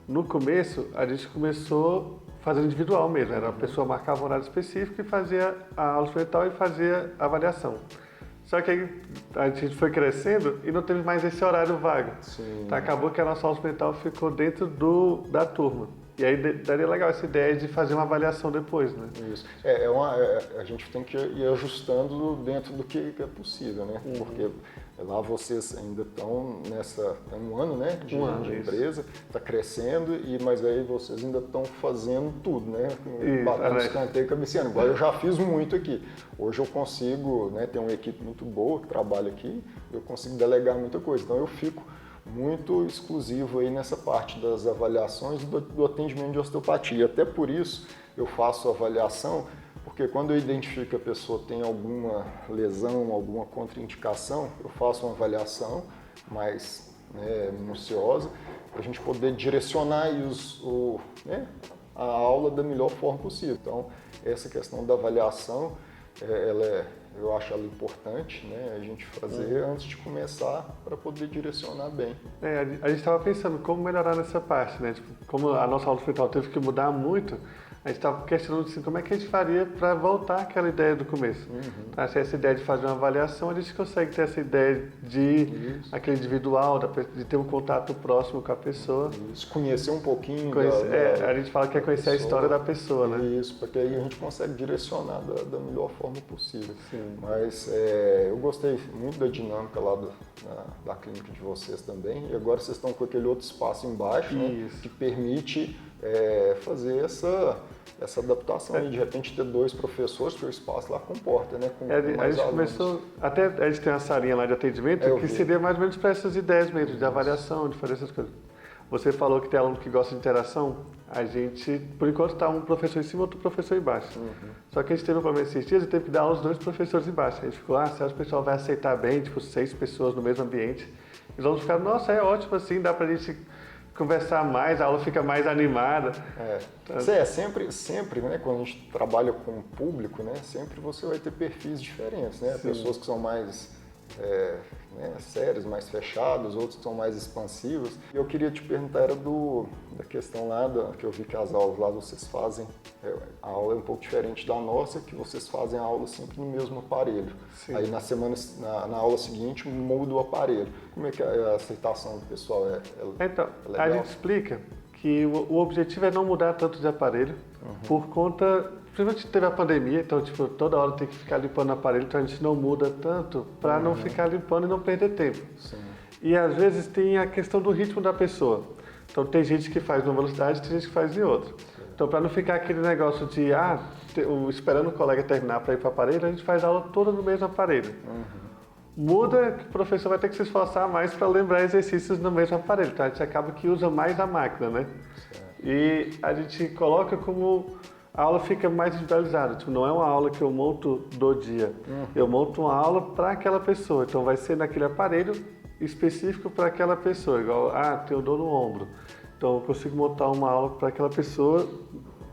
No começo, a gente começou fazendo individual mesmo. Era a pessoa marcava um horário específico e fazia a aula experimental e fazia a avaliação. Só que aí a gente foi crescendo e não teve mais esse horário vago. Então acabou que a nossa aula experimental ficou dentro da turma. E aí daria legal essa ideia de fazer uma avaliação depois, né? Isso. A gente tem que ir ajustando dentro do que é possível, né? Porque lá vocês ainda estão tem um ano, né, de empresa, está crescendo, mas aí vocês ainda estão fazendo tudo, né? Batendo escanteio e cabeceando. Agora eu já fiz muito aqui. Hoje eu consigo, né, ter uma equipe muito boa que trabalha aqui, eu consigo delegar muita coisa. Então eu fico muito exclusivo aí nessa parte das avaliações do atendimento de osteopatia. Até por isso eu faço avaliação, porque quando eu identifico que a pessoa tem alguma lesão, alguma contraindicação, eu faço uma avaliação mais minuciosa para a gente poder direcionar aí a aula da melhor forma possível. Então, essa questão da avaliação, eu acho ela importante, né, a gente fazer antes de começar para poder direcionar bem. A gente estava pensando como melhorar nessa parte, né? Tipo, como a nossa aula experimental teve que mudar muito, a gente estava questionando assim, como é que a gente faria para voltar àquela ideia do começo. Essa ideia de fazer uma avaliação, a gente consegue ter essa ideia de aquele individual, de ter um contato próximo com a pessoa. Isso, conhecer um pouquinho. A gente fala que é conhecer a história da pessoa, né? Isso, porque aí a gente consegue direcionar da melhor forma possível. Mas eu gostei muito da dinâmica lá da clínica de vocês também. E agora vocês estão com aquele outro espaço embaixo, né, que permite fazer essa adaptação e de repente ter 2 professores, porque o espaço lá comporta, né? A gente começou, até a gente tem uma salinha lá de atendimento que seria mais ou menos para essas ideias mesmo, de avaliação, de fazer essas coisas. Você falou que tem aluno que gosta de interação, a gente, por enquanto, está um professor em cima e outro professor embaixo. Só que a gente teve um problema esses dias e teve que dar aula aos 2 professores embaixo. A gente ficou, se o pessoal vai aceitar bem, tipo 6 pessoas no mesmo ambiente. E os alunos ficaram, nossa, é ótimo assim, dá pra gente conversar mais, a aula fica mais animada. Sempre, né, quando a gente trabalha com o público, né, sempre você vai ter perfis diferentes, né? Pessoas que são mais sérias, mais fechadas, outros que são mais expansivos. Eu queria te perguntar, da questão lá, que eu vi que as aulas lá vocês fazem, a aula é um pouco diferente da nossa, que vocês fazem a aula sempre no mesmo aparelho. Aí na aula seguinte muda o aparelho. Como é que é a aceitação do pessoal? Então, legal? A gente explica que o objetivo é não mudar tanto de aparelho, por conta, principalmente teve a pandemia, então tipo, toda hora tem que ficar limpando o aparelho, então a gente não muda tanto para não ficar limpando e não perder tempo. E às vezes tem a questão do ritmo da pessoa. Então tem gente que faz numa velocidade, tem gente que faz em outra. Então para não ficar aquele negócio de esperando o colega terminar para ir para o aparelho, a gente faz a aula toda no mesmo aparelho. Muda que o professor vai ter que se esforçar mais para lembrar exercícios no mesmo aparelho, então a gente acaba que usa mais a máquina, né? E a gente coloca como a aula fica mais individualizada, tipo, não é uma aula que eu monto do dia, eu monto uma aula para aquela pessoa, então vai ser naquele aparelho específico para aquela pessoa, igual, tem dor no ombro, então eu consigo montar uma aula para aquela pessoa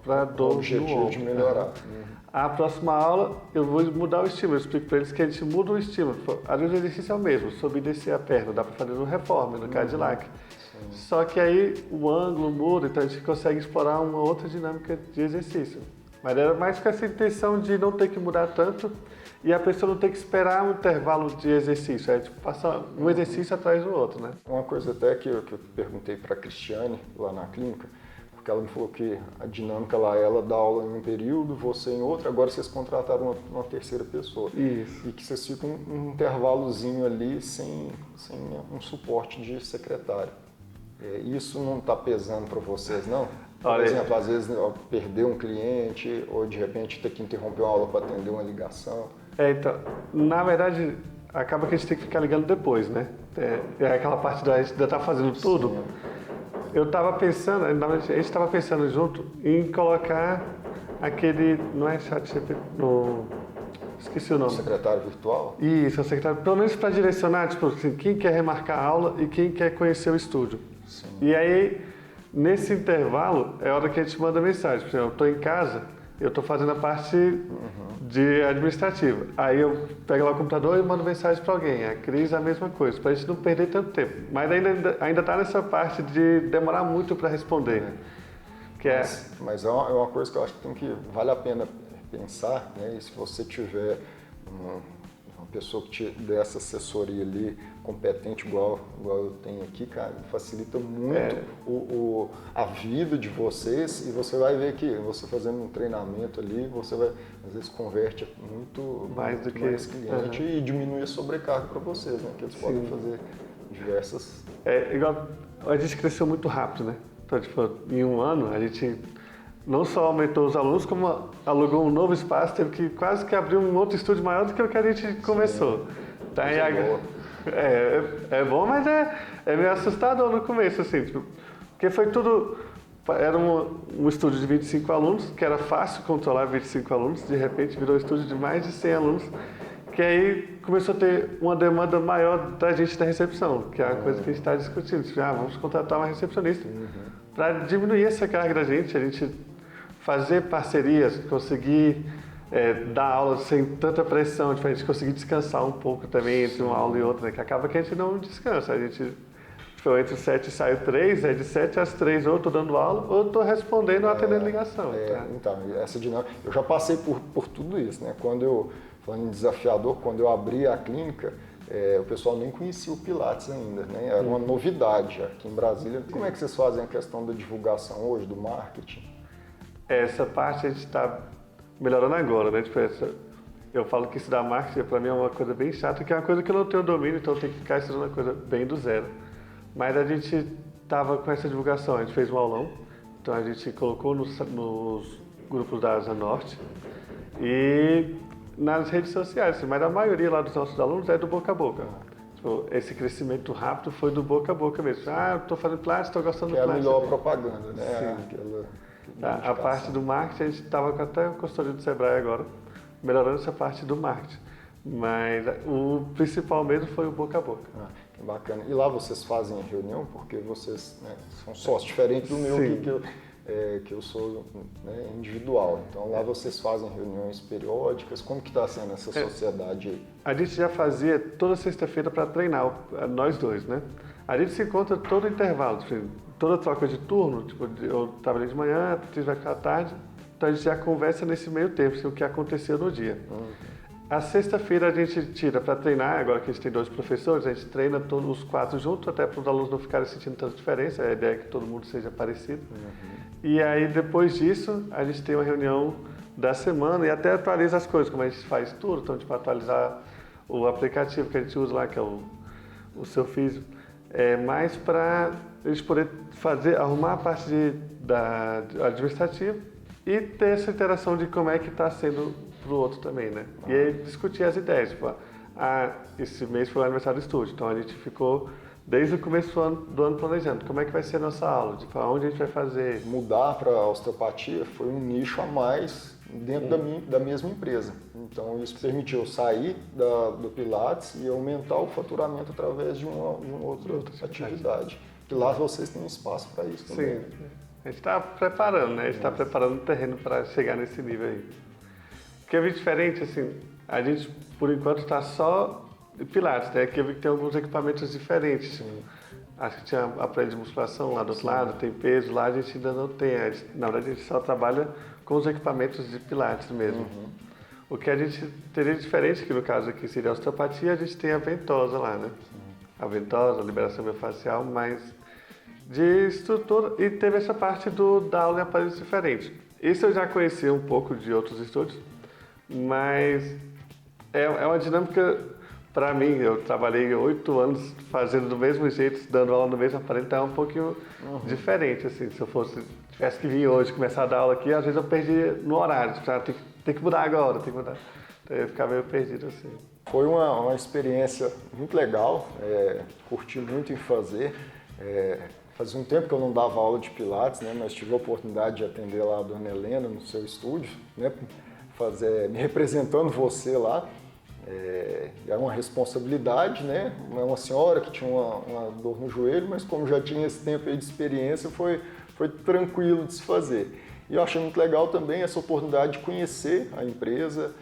para dor no objetivo ombro. de melhorar. A próxima aula eu vou mudar o estímulo, eu explico para eles que a gente muda o estímulo. Às vezes o exercício é o mesmo, subir e descer a perna, dá para fazer no reformer, no Cadillac. Só que aí o ângulo muda, então a gente consegue explorar uma outra dinâmica de exercício. Mas era mais com essa intenção de não ter que mudar tanto e a pessoa não ter que esperar um intervalo de exercício. É tipo, passa um exercício atrás do outro, né? Uma coisa até que eu perguntei para a Cristiane lá na clínica, porque ela me falou que a dinâmica lá, ela dá aula em um período, você em outro, agora vocês contrataram uma terceira pessoa. Isso. E que vocês ficam um intervalozinho ali sem um suporte de secretário. Isso não está pesando para vocês, não? Por exemplo, às vezes perder um cliente ou de repente ter que interromper uma aula para atender uma ligação. Então, na verdade, acaba que a gente tem que ficar ligando depois, né? É aquela parte da gente ainda tá fazendo tudo. Sim. Eu estava pensando, a gente estava pensando junto em colocar aquele, não é chat GPT, esqueci o nome. Secretário virtual? Isso, o secretário, pelo menos para direcionar, tipo assim, quem quer remarcar a aula e quem quer conhecer o estúdio. Sim. E aí, nesse intervalo, é a hora que a gente manda mensagem. Por exemplo, eu estou em casa, eu estou fazendo a parte de administrativa. Aí eu pego lá o computador e mando mensagem para alguém. A Cris, a mesma coisa, para a gente não perder tanto tempo. Mas ainda está nessa parte de demorar muito para responder. Mas é uma coisa que eu acho que vale a pena pensar, né? E se você tiver uma pessoa que te dê essa assessoria ali, competente igual eu tenho aqui, cara, facilita muito a vida de vocês e você vai ver que você fazendo um treinamento ali, você vai, às vezes, converte muito mais cliente e diminui a sobrecarga para vocês, né? Que eles podem fazer diversas... Igual, a gente cresceu muito rápido, né? Então, tipo, em um ano, a gente não só aumentou os alunos, como alugou um novo espaço, teve que quase que abrir um outro estúdio maior do que o que a gente começou. Tá, é bom, mas é meio assustador no começo, assim, tipo, porque foi tudo... Era um estúdio de 25 alunos, que era fácil controlar 25 alunos, de repente virou um estúdio de mais de 100 alunos, que aí começou a ter uma demanda maior da gente da recepção, que é a coisa que a gente está discutindo. Tipo, vamos contratar uma recepcionista. Para diminuir essa carga da gente, a gente fazer parcerias, conseguir dar aula sem tanta pressão, tipo, a gente conseguir descansar um pouco também entre uma aula e outra, né? Que acaba que a gente não descansa. A gente, tipo, entre 7 e saio 3, de 7 às 3 ou estou dando aula ou estou respondendo ou atendendo ligação. Tá? Então, essa dinâmica, eu já passei por tudo isso, né? Falando em desafiador, quando eu abri a clínica, o pessoal nem conhecia o Pilates ainda, né? Era uma novidade aqui em Brasília. Como é que vocês fazem a questão da divulgação hoje, do marketing? Essa parte a gente está melhorando agora, né? Tipo, eu falo que estudar marketing para mim é uma coisa bem chata, que é uma coisa que eu não tenho domínio, então eu tenho que ficar estudando uma coisa bem do zero. Mas a gente estava com essa divulgação, a gente fez um aulão, então a gente colocou nos grupos da Asa Norte e nas redes sociais, mas a maioria lá dos nossos alunos é do boca a boca. Tipo, esse crescimento rápido foi do boca a boca mesmo. Eu estou fazendo Pilates, estou gostando do Pilates. É a melhor propaganda, né? A parte do marketing, a gente estava com até a consultoria do Sebrae agora, melhorando essa parte do marketing. Mas o principal mesmo foi o boca a boca. Que bacana. E lá vocês fazem reunião? Porque vocês, né, são sócios, diferente do meu que eu sou, né, individual. Então lá vocês fazem reuniões periódicas. Como que está sendo essa sociedade aí? A gente já fazia toda sexta-feira para treinar, nós dois, né? A gente se encontra todo intervalo, toda troca de turno, tipo, eu trabalhei de manhã, a Patrícia vai ficar à tarde, então a gente já conversa nesse meio tempo, o que aconteceu no dia. A sexta-feira a gente tira para treinar, agora que a gente tem 2 professores, a gente treina todos os 4 juntos, até para os alunos não ficarem sentindo tanta diferença, a ideia é que todo mundo seja parecido. E aí depois disso, a gente tem uma reunião da semana e até atualiza as coisas, como a gente faz tudo, então tipo, atualizar o aplicativo que a gente usa lá, que é o Seu Físio, mais para a gente poder arrumar a parte da administrativa e ter essa interação de como é que está sendo para o outro também, né? E aí discutir as ideias, tipo, esse mês foi o aniversário do estúdio, então a gente ficou desde o começo do ano planejando como é que vai ser a nossa aula, tipo, onde a gente vai fazer. Mudar para a osteopatia foi um nicho a mais dentro da mesma empresa. Então isso permitiu sair do Pilates e aumentar o faturamento através de uma outra atividade. E lá vocês têm espaço para isso também. Sim. A gente está preparando, né? A gente está preparando o terreno para chegar nesse nível aí. O que eu vi diferente, assim, a gente, por enquanto, está só Pilates, né? Aqui eu vi que tem alguns equipamentos diferentes. Sim. Acho que tinha aparelho de musculação lá do outro lado, tem peso, lá a gente ainda não tem. Na verdade, a gente só trabalha com os equipamentos de Pilates mesmo. O que a gente teria diferente, que no caso aqui seria a osteopatia, a gente tem a ventosa lá, né? A ventosa, a liberação miofascial, mas de estrutura, e teve essa parte da aula em aparelhos diferentes. Isso eu já conhecia um pouco de outros estúdios, mas é uma dinâmica, para mim, eu trabalhei 8 anos fazendo do mesmo jeito, dando aula no mesmo aparelho, então é um pouquinho diferente, assim, se eu tivesse que vir hoje, começar a dar aula aqui, às vezes eu perdi no horário, tipo, tem que mudar agora, tem que mudar, então eu ia ficar meio perdido, assim. Foi uma experiência muito legal, curti muito em fazer. Fazia um tempo que eu não dava aula de Pilates, né, mas tive a oportunidade de atender lá a Dona Helena no seu estúdio, né, me representando você lá. Era uma responsabilidade, né, uma senhora que tinha uma dor no joelho, mas como já tinha esse tempo aí de experiência, foi tranquilo de se fazer. E eu achei muito legal também essa oportunidade de conhecer a empresa,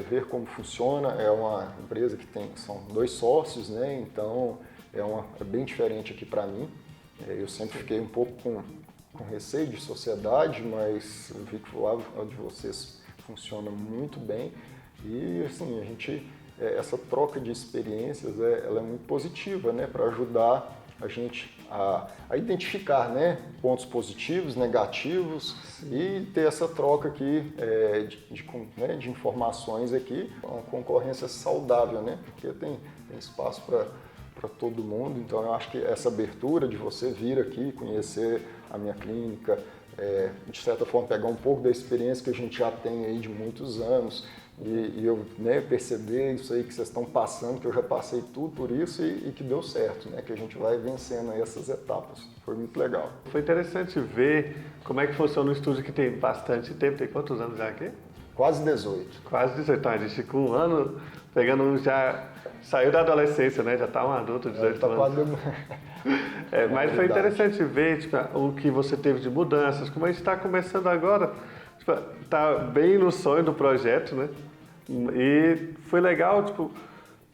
ver como funciona. É uma empresa que são 2 sócios, né, então é bem diferente aqui para mim. Eu sempre fiquei um pouco com receio de sociedade, mas eu vi que o lado de vocês funciona muito bem. E assim, essa troca de experiências ela é muito positiva, né, para ajudar a gente a identificar, né, pontos positivos, negativos. Sim. E ter essa troca aqui de informações aqui, uma concorrência saudável, né, porque tem espaço para todo mundo. Então eu acho que essa abertura de você vir aqui, conhecer a minha clínica, de certa forma pegar um pouco da experiência que a gente já tem aí de muitos anos e eu, né, perceber isso aí que vocês estão passando, que eu já passei tudo por isso e que deu certo, né, que a gente vai vencendo aí essas etapas. Foi muito legal. Foi interessante ver como é que funciona um estúdio que tem bastante tempo. Tem quantos anos já aqui? Quase 18. Quase 18. Então, a gente com um ano, pegando um já... Saiu da adolescência, né? Já está um adulto, 18 anos. Quase... mas foi interessante ver, tipo, o que você teve de mudanças, como a gente está começando agora, está bem no sonho do projeto, né? E foi legal, tipo,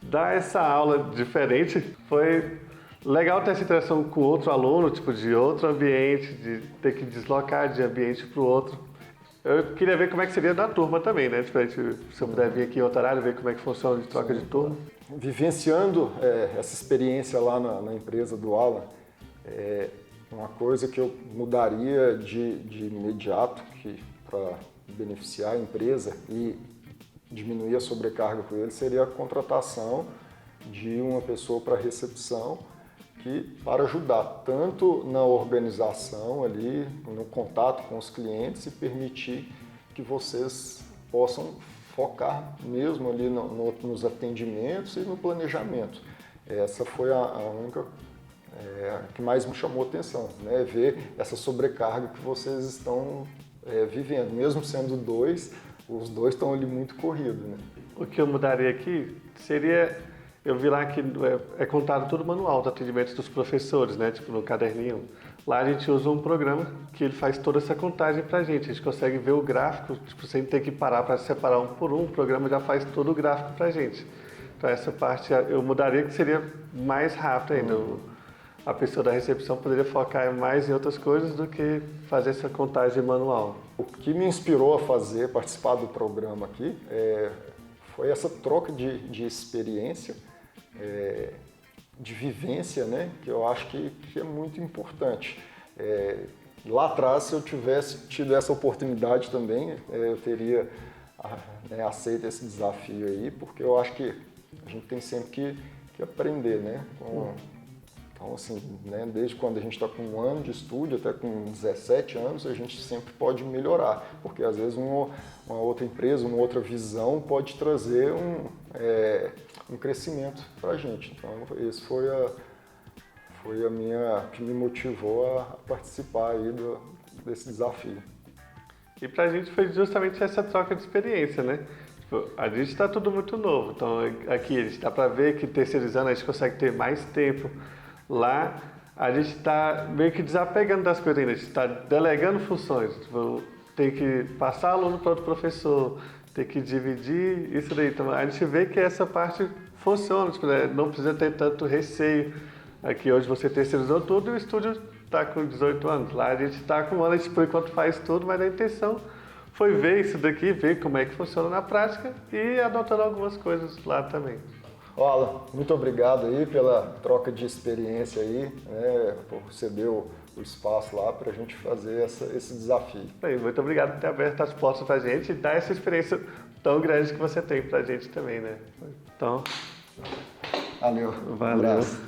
dar essa aula diferente. Foi legal ter essa interação com outro aluno, tipo, de outro ambiente, de ter que deslocar de ambiente para o outro. Eu queria ver como é que seria da turma também, né? Tipo, se eu puder vir aqui em outro horário, ver como é que funciona de troca de turma. Vivenciando essa experiência lá na empresa do Alan, uma coisa que eu mudaria de imediato para beneficiar a empresa e diminuir a sobrecarga com ele seria a contratação de uma pessoa para recepção para ajudar tanto na organização ali, no contato com os clientes e permitir que vocês possam focar mesmo ali nos atendimentos e no planejamento. Essa foi a única que mais me chamou a atenção, né? Ver essa sobrecarga que vocês estão vivendo. Mesmo sendo 2, os 2 estão ali muito corridos, né? O que eu mudaria aqui seria... Eu vi lá que é contado todo o manual de atendimento dos professores, né? Tipo no caderninho. Lá a gente usa um programa que ele faz toda essa contagem pra gente. A gente consegue ver o gráfico, tipo, sem ter que parar para separar um por um. O programa já faz todo o gráfico pra gente. Então essa parte eu mudaria, que seria mais rápido ainda. A pessoa da recepção poderia focar mais em outras coisas do que fazer essa contagem manual. O que me inspirou a participar do programa aqui, foi essa troca de experiência, de vivência, né, que eu acho que é muito importante. Lá atrás, se eu tivesse tido essa oportunidade também, eu teria aceito esse desafio aí, porque eu acho que a gente tem sempre que aprender, né? Então, assim, né, desde quando a gente está com 1 ano de estúdio até com 17 anos, a gente sempre pode melhorar, porque às vezes uma outra empresa, uma outra visão pode trazer um crescimento para a gente. Então, esse foi a minha que me motivou a participar aí desse desafio. E para a gente foi justamente essa troca de experiência, né? Tipo, a gente está tudo muito novo, então aqui a gente dá para ver que terceirizando a gente consegue ter mais tempo. Lá a gente está meio que desapegando das coisas ainda, a gente está delegando funções. Tipo, tem que passar aluno para outro professor, tem que dividir isso daí. Então, a gente vê que essa parte funciona, tipo, né? Não precisa ter tanto receio. Aqui hoje você terceirizou tudo e o estúdio está com 18 anos. Lá a gente está com um ano, a gente por enquanto faz tudo, mas a intenção foi ver isso daqui, ver como é que funciona na prática e adotando algumas coisas lá também. Alan, muito obrigado aí pela troca de experiência aí, né, por ceder o espaço lá para a gente fazer esse desafio. Bem, muito obrigado por ter aberto as portas para a gente e dar essa experiência tão grande que você tem para a gente também, né? Então, valeu. Valeu. Um abraço.